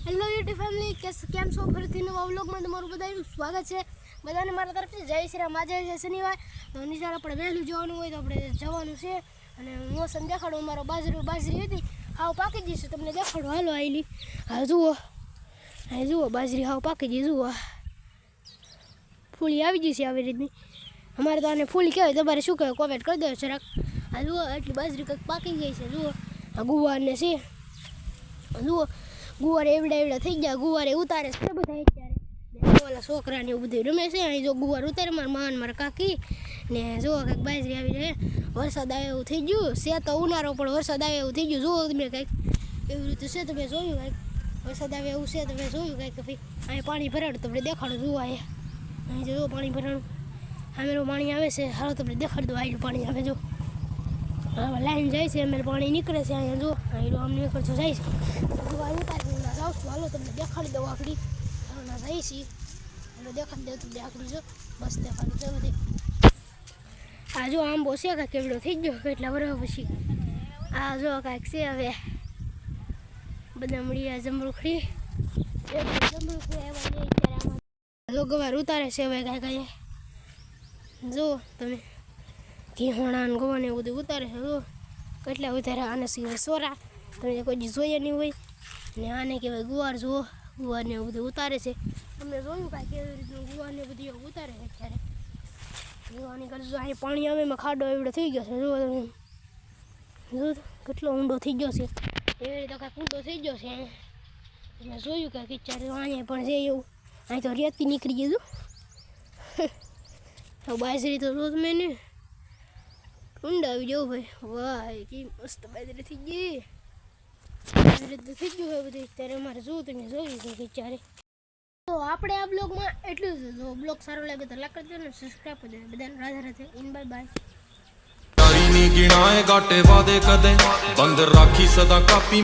Hello YouTube family, કેમ છો? ફરીથી નવા વ્લોગમાં તમારું બધાનું સ્વાગત છે. બધાને મારા તરફથી જય શ્રી રામ. આજે છે શનિવાર, તો નિશાળ આપણે વહેલું જવાનું હોય તો આપણે જવાનું છે. અને મોસમ દેખાડું, મારો બાજરી હતી હાવ પાકી જશે, તમને દેખાડું. હાલો આવેલી, હા જુઓ બાજરી હાવ પાકી ગઈ. જુઓ ફૂલી આવી જશે આવી રીતની. અમારે તો આને ફૂલી કહેવાય, તમારે શું કહેવાય કોમેન્ટ કરી દો જરાક. હા જુઓ એટલી બાજરી કંઈક પાકી ગઈ છે. જુઓ આ ગુવારને છે, જુઓ ગુવાર એવડા થઈ ગયા. ગુવારે ઉતારે છે બધા અત્યારે. ઓલા છોકરાને એવું બધું રમે છે. અહીં જો ગુવાર ઉતારે મારા કાકી ને. જુઓ કંઈક બાજરી આવી રહે. વરસાદ આવે એવું થઈ ગયું છે, તો ઉનાળો પણ વરસાદ આવે એવું થઈ ગયું. જુઓ તમે કંઈક એવી રીતે છે, તમે જોયું કંઈક વરસાદ આવે એવું છે, તમે જોયું કંઈક. ભાઈ અહીં પાણી ભરાડું તમને દેખાડું. જુઓ અહીં જો પાણી ભરાણું, આમેલું પાણી આવે છે. હાલો તમને દેખાડી દો. આટલું પાણી આવે જો, હવે લાઈન જાય છે, અમે પાણી નીકળે છે. અહીંયા જો અહીં આમ નીકળતું જાય છે. ઉતારી જાઉં છું. હાલો તમને દેખાડી દઉં. આકડી હાલના જાય છે, હાલો દેખાડી દઉં તમને આકડી. જો બસ દેખાડી દઉં બધી. આ જો આંબો છે કાંઈક કેવડો થઈ ગયો કેટલા વર્ષ પછી. આ જો કાંઈક છે. હવે બધા મળ્યા જમરૂખડી આવ્યા અત્યારે. આમાં જો ગવાર ઉતારે છે હવે કાંઈ જો તમે ઘીહોણા ને ગવાને એવું બધું ઉતારે છે. જો કેટલા ઉતારે. આને સિવાય સોરા તમે કોઈ જોઈએ નહીં હોય ને. આને કહેવાય ગુવાર. જુઓ ગુવારને એવું બધું ઉતારે છે. તમે જોયું કાંઈ કેવી રીતનું ગુવારને બધું એવું ઉતારે છે અત્યારે. જોવાની કરજો. અહીં પાણી આવે એમાં ખાડો એવડો થઈ ગયો છે. જુઓ તમે, જો કેટલો ઊંડો થઈ ગયો છે. એવી રીતે કાંઈક ઊંડો થઈ ગયો છે. તમે જોયું કાંઈક અત્યારે. અહીંયા પણ છે એવું. અહીં તો રેતી નીકળી ગયું. તો બાજરી તો જો તમે ને ઊંડા આવી જાવ ભાઈ. વાહ કે મસ્ત બાજરી થઈ ગઈ. થઈ ગયું હોય બધું અત્યારે. અમારે જોવું તમે જોયું છે અત્યારે. તો આપણે આ બ્લોગમાં એટલું જ. જો બ્લોગ સારો લાગે તો લાઈક કરજો ને સબસ્ક્રાઈબ કરજો. બધાને રાધે રાધે. ઇન બાય બાય. गिनाए गाटे वादे कदे बंद राखी सदा कापी।